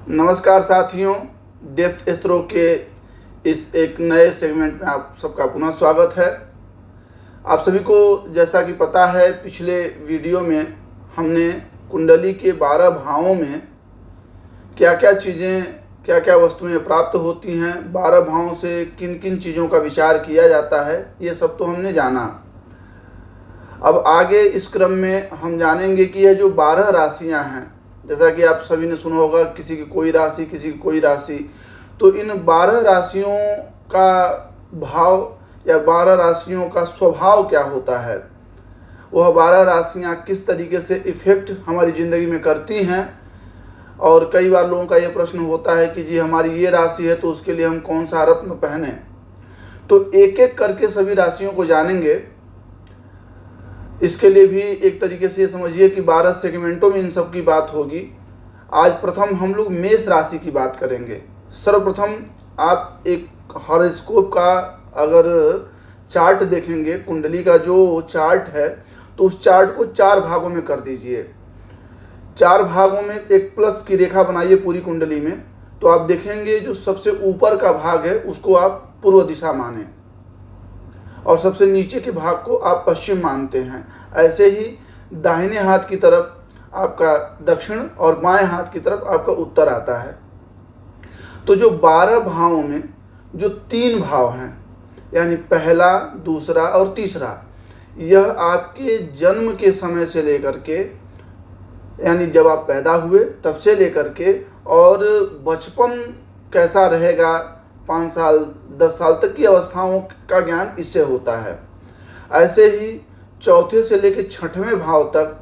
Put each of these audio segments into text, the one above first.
नमस्कार साथियों, depth astro के इस एक नए सेगमेंट में आप सबका पुनः स्वागत है। आप सभी को जैसा कि पता है, पिछले वीडियो में हमने कुंडली के 12 भावों में क्या क्या चीज़ें, क्या क्या वस्तुएं प्राप्त होती हैं, 12 भावों से किन किन चीज़ों का विचार किया जाता है, ये सब तो हमने जाना। अब आगे इस क्रम में हम जानेंगे कि यह जो 12 राशियां हैं, जैसा कि आप सभी ने सुना होगा, किसी की कोई राशि, किसी की कोई राशि, तो इन 12 राशियों का भाव या 12 राशियों का स्वभाव क्या होता है, वह 12 राशियां किस तरीके से इफ़ेक्ट हमारी ज़िंदगी में करती हैं। और कई बार लोगों का ये प्रश्न होता है कि जी हमारी ये राशि है तो उसके लिए हम कौन सा रत्न पहने। तो एक एक करके सभी राशियों को जानेंगे। इसके लिए भी एक तरीके से ये समझिए कि 12 सेगमेंटों में इन सब की बात होगी। आज प्रथम हम लोग मेष राशि की बात करेंगे। सर्वप्रथम आप एक हॉरोस्कोप का अगर चार्ट देखेंगे, कुंडली का जो चार्ट है, तो उस चार्ट को 4 भागों में कर दीजिए। 4 भागों में एक प्लस की रेखा बनाइए पूरी कुंडली में। तो आप देखेंगे जो सबसे ऊपर का भाग है उसको आप पूर्व दिशा माने और सबसे नीचे के भाग को आप पश्चिम मानते हैं। ऐसे ही दाहिने हाथ की तरफ आपका दक्षिण और बाएं हाथ की तरफ आपका उत्तर आता है। तो जो 12 भावों में जो 3 भाव हैं, यानी पहला, दूसरा और तीसरा, यह आपके जन्म के समय से लेकर के, यानी जब आप पैदा हुए तब से लेकर के, और बचपन कैसा रहेगा, 5 साल 10 साल तक की अवस्थाओं का ज्ञान इससे होता है। ऐसे ही चौथे से लेकर 6वें भाव तक,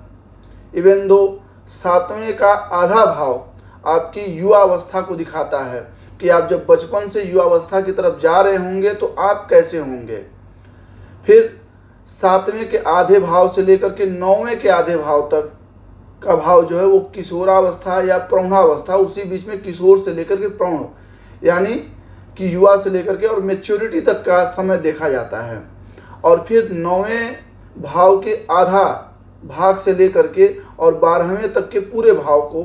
इवन दो 7वें का आधा भाव आपकी युवावस्था को दिखाता है कि आप जब बचपन से युवावस्था की तरफ जा रहे होंगे तो आप कैसे होंगे। फिर 7वें के आधे भाव से लेकर के 9वें के आधे भाव तक का भाव जो है वो किशोरावस्था या प्रौढ़ावस्था, उसी बीच में किशोर से लेकर के प्रौढ़, यानी कि युवा से लेकर के और मैच्योरिटी तक का समय देखा जाता है। और फिर 9वें भाव के आधा भाग से लेकर के और 12वें तक के पूरे भाव को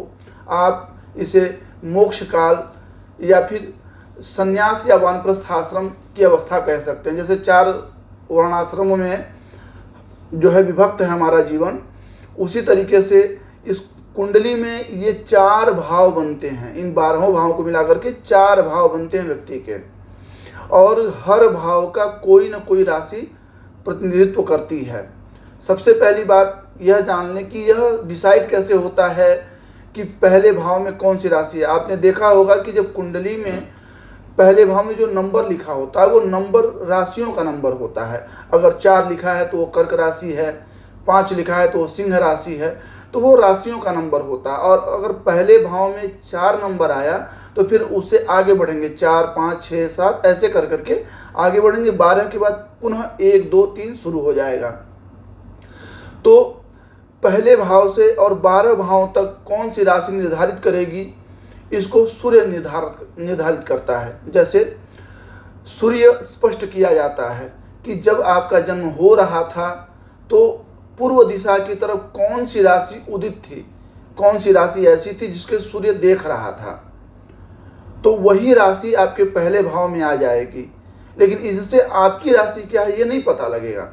आप इसे मोक्ष काल या फिर संन्यास या वानप्रस्थ आश्रम की अवस्था कह सकते हैं। जैसे 4 वर्णाश्रमों में जो है विभक्त है हमारा जीवन, उसी तरीके से इस कुंडली में ये 4 भाव बनते हैं। इन 12 भावों को मिलाकर के 4 भाव बनते हैं व्यक्ति के, और हर भाव का कोई न कोई राशि प्रतिनिधित्व करती है। सबसे पहली बात यह जान लें कि यह डिसाइड कैसे होता है कि पहले भाव में कौन सी राशि है। आपने देखा होगा कि जब कुंडली में पहले भाव में जो नंबर लिखा होता है वो नंबर राशियों का नंबर होता है। अगर 4 लिखा है तो वो कर्क राशि है, 5 लिखा है तो वो सिंह राशि है, तो वो राशियों का नंबर होता है। और अगर पहले भाव में 4 नंबर आया तो फिर उससे आगे बढ़ेंगे, 4, 5, 6, 7 ऐसे कर करके आगे बढ़ेंगे। 12 के बाद पुनः 1, 2, 3 शुरू हो जाएगा। तो पहले भाव से और 12 भावों तक कौन सी राशि निर्धारित करेगी, इसको सूर्य निर्धारित करता है। जैसे सूर्य स्पष्ट किया जाता है कि जब आपका जन्म हो रहा था तो पूर्व दिशा की तरफ कौन सी राशि उदित थी, कौन सी राशि ऐसी थी जिसके सूर्य देख रहा था, तो वही राशि आपके पहले भाव में आ जाएगी। लेकिन इससे आपकी राशि क्या है ये नहीं पता लगेगा।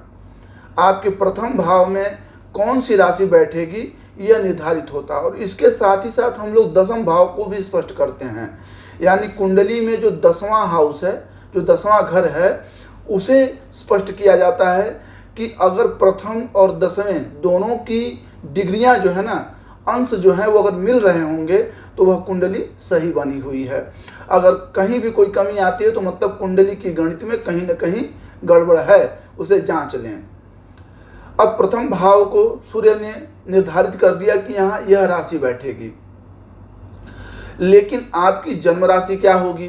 आपके प्रथम भाव में कौन सी राशि बैठेगी यह निर्धारित होता है। और इसके साथ ही साथ हम लोग 10वें भाव को भी स्पष्ट करते हैं, यानी कुंडली में जो 10वां हाउस है, जो 10वां घर है, उसे स्पष्ट किया जाता है कि अगर प्रथम और 10वें दोनों की डिग्रियां जो है ना, अंश जो है वो अगर मिल रहे होंगे तो वह कुंडली सही बनी हुई है। अगर कहीं भी कोई कमी आती है तो मतलब कुंडली की गणित में कहीं न कहीं गड़बड़ है, उसे जांच लें। अब प्रथम भाव को सूर्य ने निर्धारित कर दिया कि यहाँ यह राशि बैठेगी, लेकिन आपकी जन्म राशि क्या होगी,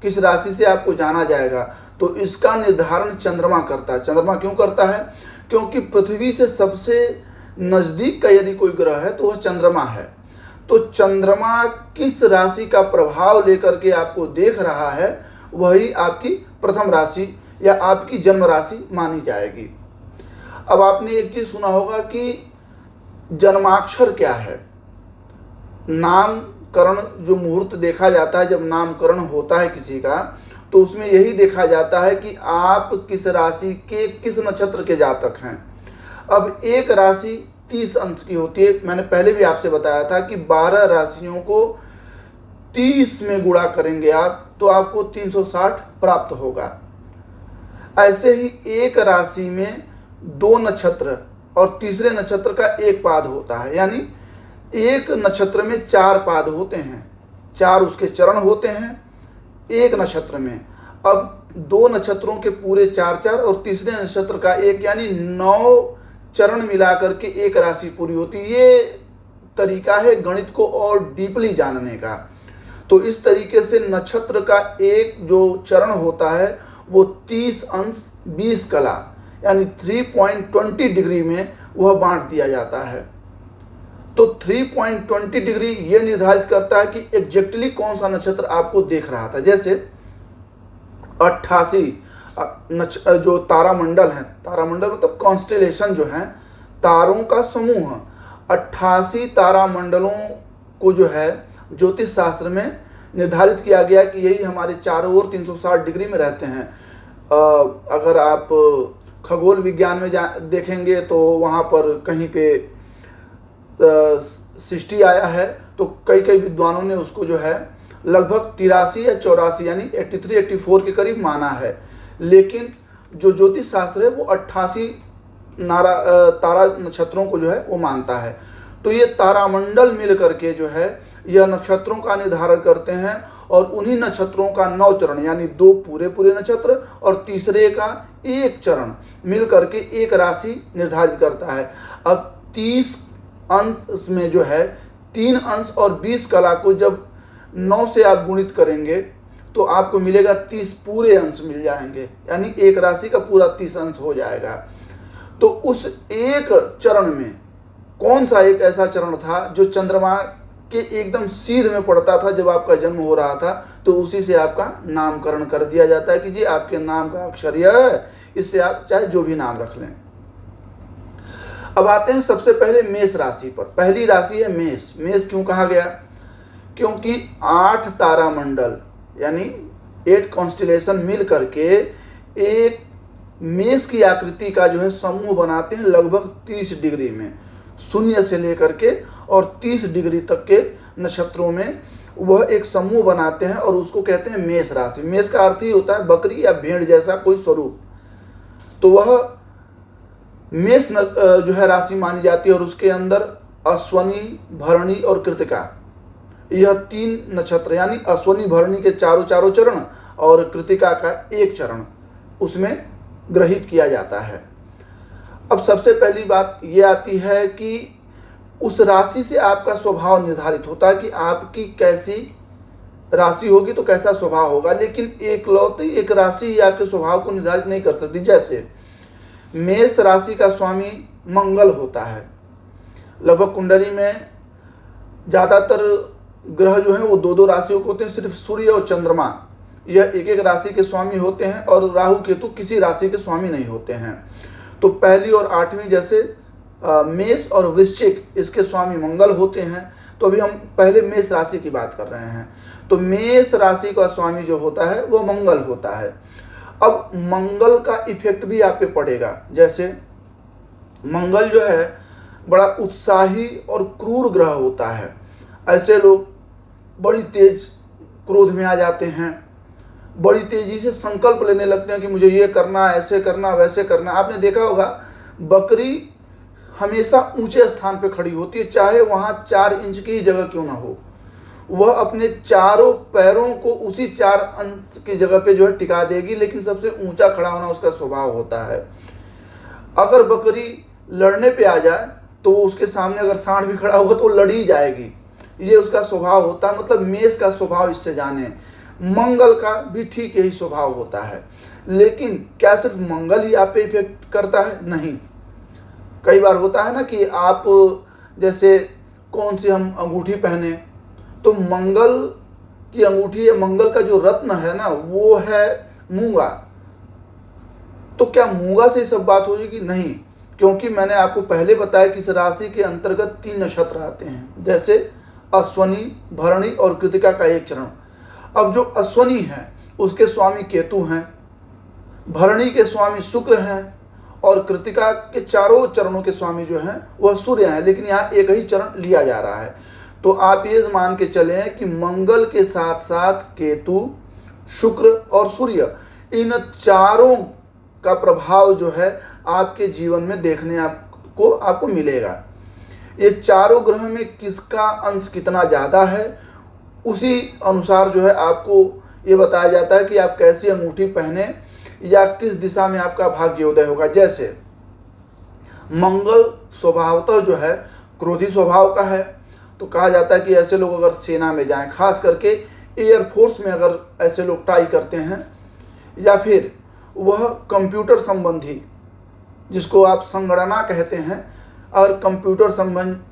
किस राशि से आपको जाना जाएगा, तो इसका निर्धारण चंद्रमा करता है। चंद्रमा क्यों करता है? क्योंकि पृथ्वी से सबसे नज़दीक का यदि कोई ग्रह है तो वह चंद्रमा है। तो चंद्रमा किस राशि का प्रभाव लेकर के आपको देख रहा है, वही आपकी प्रथम राशि या आपकी जन्म राशि मानी जाएगी। अब आपने एक चीज़ सुना होगा कि जन्माक्षर क्या है। नाम करण जो मुहूर्त देखा जाता है जब नामकरण होता है किसी का, तो उसमें यही देखा जाता है कि आप किस राशि के किस नक्षत्र के जातक हैं। अब एक राशि 30 अंश की होती है। मैंने पहले भी आपसे बताया था कि 12 राशियों को 30 में गुणा करेंगे आप तो आपको 360 प्राप्त होगा। ऐसे ही एक राशि में 2 नक्षत्र और तीसरे नक्षत्र का एक पाद होता है, यानी एक नक्षत्र में 4 पाद होते हैं, 4 उसके चरण होते हैं एक नक्षत्र में। अब 2 नक्षत्रों के पूरे 4 और तीसरे नक्षत्र का एक, यानी 9 चरण मिलाकर के एक राशि पूरी होती है। ये तरीका है गणित को और डीपली जानने का। तो इस तरीके से नक्षत्र का एक जो चरण होता है वो 30 अंश 20 कला यानी 3.20 डिग्री में वह बांट दिया जाता है। तो 3.20 डिग्री ये निर्धारित करता है कि एग्जैक्टली कौन सा नक्षत्र आपको देख रहा था। जैसे 88 जो तारामंडल है, तारामंडल मतलब कॉन्स्टेलेशन जो है, तारों का समूह, 88 तारामंडलों को जो है ज्योतिष शास्त्र में निर्धारित किया गया कि यही हमारे चारों ओर 360 डिग्री में रहते हैं। अगर आप खगोल विज्ञान में देखेंगे तो वहाँ पर कहीं पे 60 आया है, तो कई विद्वानों ने उसको जो है लगभग 83 या 84 यानी 83-84 के करीब माना है। लेकिन जो ज्योतिष शास्त्र है वो 88 तारा नक्षत्रों को जो है वो मानता है। तो ये तारामंडल मिल करके जो है यह नक्षत्रों का निर्धारण करते हैं और उन्हीं नक्षत्रों का 9 चरण यानी 2 पूरे नक्षत्र और तीसरे का एक चरण मिल करके एक राशि निर्धारित करता है। अब 30 अंश में जो है 3 अंश और 20 कला को जब 9 से आप गुणित करेंगे तो आपको मिलेगा 30 पूरे अंश मिल जाएंगे, यानी एक राशि का पूरा 30 अंश हो जाएगा। तो उस एक चरण में कौन सा एक ऐसा चरण था जो चंद्रमा के एकदम सीध में पड़ता था जब आपका जन्म हो रहा था, तो उसी से आपका नामकरण कर दिया जाता है कि जी आपके नाम का अक्षर यह है, इससे आप चाहे जो भी नाम रख लें। अब आते हैं सबसे पहले मेष राशि पर। पहली राशि है मेष। मेष क्यों कहा गया? क्योंकि 8 तारामंडल यानी 8 कॉन्स्टेलेशन मिल करके एक मेष की आकृति का जो है समूह बनाते हैं लगभग 30 डिग्री में, 0 से लेकर के और 30 डिग्री तक के नक्षत्रों में वह एक समूह बनाते हैं और उसको कहते हैं मेष राशि। मेष का अर्थ ही होता है बकरी या भेड़ जैसा कोई स्वरूप। तो वह मेष जो है राशि मानी जाती है और उसके अंदर अश्वनी, भरणी और कृतिका, यह 3 नक्षत्र यानी अश्वनी भरणी के चारों चरण और कृतिका का एक चरण उसमें ग्रहित किया जाता है। अब सबसे पहली बात यह आती है कि उस राशि से आपका स्वभाव निर्धारित होता है कि आपकी कैसी राशि होगी तो कैसा स्वभाव होगा। लेकिन एकलौती एक राशि ही आपके स्वभाव को निर्धारित नहीं कर सकती। जैसे मेष राशि का स्वामी मंगल होता है। लगभग कुंडली में ज़्यादातर ग्रह जो हैं वो 2 राशियों के होते हैं। सिर्फ सूर्य और चंद्रमा यह एक राशि के स्वामी होते हैं और राहु केतु किसी राशि के स्वामी नहीं होते हैं। तो पहली और 8वीं जैसे मेष और वृश्चिक इसके स्वामी मंगल होते हैं। तो अभी हम पहले मेष राशि की बात कर रहे हैं। तो मेष राशि का स्वामी जो होता है वो मंगल होता है। अब मंगल का इफेक्ट भी आप पे पड़ेगा। जैसे मंगल जो है बड़ा उत्साही और क्रूर ग्रह होता है। ऐसे लोग बड़ी तेज क्रोध में आ जाते हैं, बड़ी तेजी से संकल्प लेने लगते हैं कि मुझे ये करना, ऐसे करना, वैसे करना। आपने देखा होगा बकरी हमेशा ऊंचे स्थान पे खड़ी होती है, चाहे वहाँ 4 इंच की जगह क्यों ना हो। वह अपने चारों पैरों को उसी 4 अंश की जगह पे जो है टिका देगी, लेकिन सबसे ऊंचा खड़ा होना उसका स्वभाव होता है। अगर बकरी लड़ने पे आ जाए तो उसके सामने अगर सांड भी खड़ा होगा तो लड़ ही जाएगी। ये उसका स्वभाव होता है। मतलब मेष का स्वभाव इससे जाने। मंगल का भी ठीक यही स्वभाव होता है। लेकिन क्या सिर्फ मंगल ही आप पे इफेक्ट करता है? नहीं। कई बार होता है ना कि आप जैसे कौन सी हम अंगूठी पहने, तो मंगल की अंगूठी या मंगल का जो रत्न है ना वो है मूंगा। तो क्या मूंगा से सब बात हो जाएगी? नहीं, क्योंकि मैंने आपको पहले बताया कि इस राशि के अंतर्गत 3 नक्षत्र आते हैं। जैसे अश्वनी, भरणी और कृतिका का एक चरण। अब जो अश्वनी है उसके स्वामी केतु हैं, भरणी के स्वामी शुक्र हैं और कृतिका के चारों चरणों के स्वामी जो हैं वह सूर्य हैं, लेकिन यहाँ एक ही चरण लिया जा रहा है। तो आप ये मान के चलें कि मंगल के साथ साथ केतु, शुक्र और सूर्य, इन चारों का प्रभाव जो है आपके जीवन में देखने आपको मिलेगा। ये चारों ग्रह में किसका अंश कितना ज़्यादा है उसी अनुसार जो है आपको ये बताया जाता है कि आप कैसी अंगूठी पहने या किस दिशा में आपका भाग्योदय होगा। जैसे मंगल स्वभावतः जो है क्रोधी स्वभाव का है, तो कहा जाता है कि ऐसे लोग अगर सेना में जाएं, खास करके एयरफोर्स में अगर ऐसे लोग ट्राई करते हैं, या फिर वह कंप्यूटर संबंधी, जिसको आप संगणना कहते हैं, और कंप्यूटर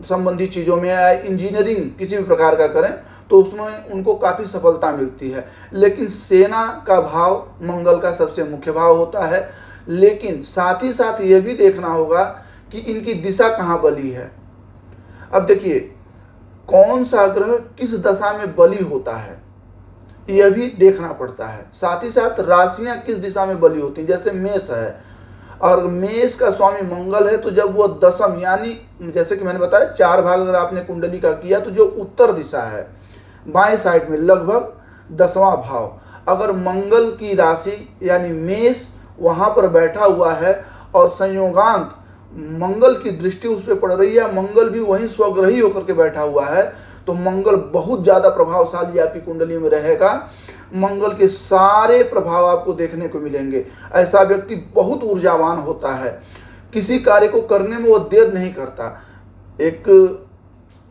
संबंधी चीज़ों में या इंजीनियरिंग किसी भी प्रकार का करें तो उसमें उनको काफ़ी सफलता मिलती है। लेकिन सेना का भाव मंगल का सबसे मुख्य भाव होता है। लेकिन साथ ही साथ ये भी देखना होगा कि इनकी दिशा कहाँ बली है। अब देखिए कौन सा ग्रह किस दशा में बली होता है यह भी देखना पड़ता है। साथ ही साथ राशियाँ किस दिशा में बली होती हैं। जैसे मेष है और मेष का स्वामी मंगल है, तो जब वह दशम, यानी जैसे कि मैंने बताया 4 भाग अगर आपने कुंडली का किया तो जो उत्तर दिशा है बाएं साइड में लगभग 10वां भाव, अगर मंगल की राशि यानी मेष वहाँ पर बैठा हुआ है और संयोगांत मंगल की दृष्टि उस पर पड़ रही है, मंगल भी वहीं स्वग्रही होकर के बैठा हुआ है, तो मंगल बहुत ज़्यादा प्रभावशाली आपकी कुंडली में रहेगा। मंगल के सारे प्रभाव आपको देखने को मिलेंगे। ऐसा व्यक्ति बहुत ऊर्जावान होता है, किसी कार्य को करने में वो देर नहीं करता। एक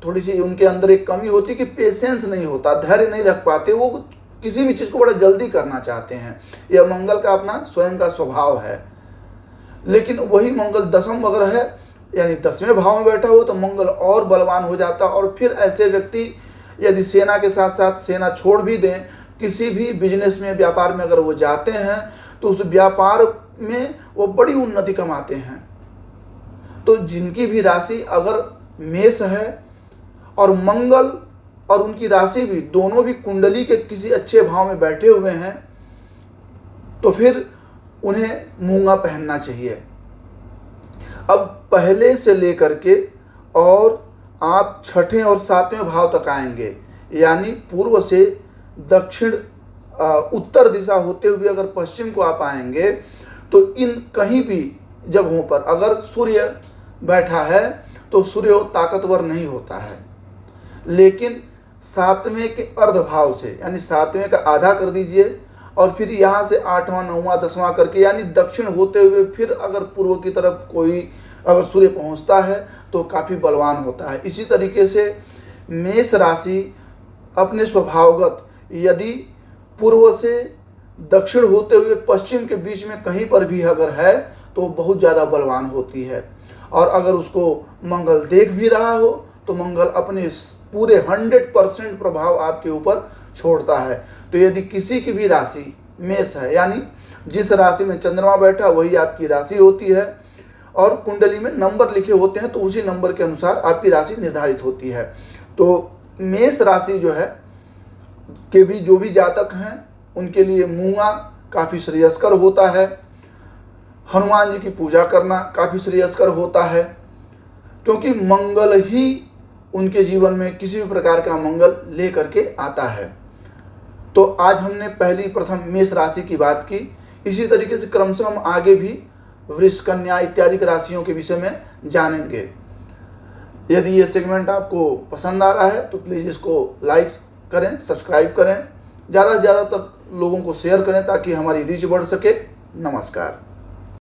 थोड़ी सी उनके अंदर एक कमी होती है कि पेशेंस नहीं होता, धैर्य नहीं रख पाते, वो किसी भी चीज़ को बड़ा जल्दी करना चाहते हैं। यह मंगल का अपना स्वयं का स्वभाव है। लेकिन वही मंगल दशम अगर है यानी 10वें भाव में बैठा हो तो मंगल और बलवान हो जाता। और फिर ऐसे व्यक्ति यदि सेना के साथ साथ सेना छोड़ भी दें, किसी भी बिजनेस में, व्यापार में अगर वो जाते हैं तो उस व्यापार में वो बड़ी उन्नति कमाते हैं। तो जिनकी भी राशि अगर मेष है और मंगल और उनकी राशि भी दोनों भी कुंडली के किसी अच्छे भाव में बैठे हुए हैं तो फिर उन्हें मूंगा पहनना चाहिए। अब पहले से लेकर के और आप 6ठे और 7वें भाव तक आएंगे, यानी पूर्व से दक्षिण उत्तर दिशा होते हुए अगर पश्चिम को आप आएंगे तो इन कहीं भी जगहों पर अगर सूर्य बैठा है तो सूर्य ताकतवर नहीं होता है। लेकिन 7वें के अर्ध भाव से यानी 7वें का आधा कर दीजिए और फिर यहाँ से 8वां 9वां 10वां करके यानी दक्षिण होते हुए फिर अगर पूर्व की तरफ कोई अगर सूर्य पहुँचता है तो काफ़ी बलवान होता है। इसी तरीके से मेष राशि अपने स्वभावगत यदि पूर्व से दक्षिण होते हुए पश्चिम के बीच में कहीं पर भी अगर है तो बहुत ज़्यादा बलवान होती है। और अगर उसको मंगल देख भी रहा हो तो मंगल अपने पूरे 100% प्रभाव आपके ऊपर छोड़ता है। तो यदि किसी की भी राशि मेष है यानी जिस राशि में चंद्रमा बैठा वही आपकी राशि होती है और कुंडली में नंबर लिखे होते हैं तो उसी नंबर के अनुसार आपकी राशि निर्धारित होती है। तो मेष राशि जो है के भी जो भी जातक हैं उनके लिए मूंगा काफ़ी श्रेयस्कर होता है। हनुमान जी की पूजा करना काफ़ी श्रेयस्कर होता है क्योंकि मंगल ही उनके जीवन में किसी भी प्रकार का मंगल ले करके आता है। तो आज हमने प्रथम मेष राशि की बात की। इसी तरीके से क्रमशः हम आगे भी वृष, कन्या इत्यादि राशियों के विषय में जानेंगे। यदि ये सेगमेंट आपको पसंद आ रहा है तो प्लीज़ इसको लाइक करें, सब्सक्राइब करें, ज़्यादा से ज़्यादा तक लोगों को शेयर करें ताकि हमारी रीच बढ़ सके। नमस्कार।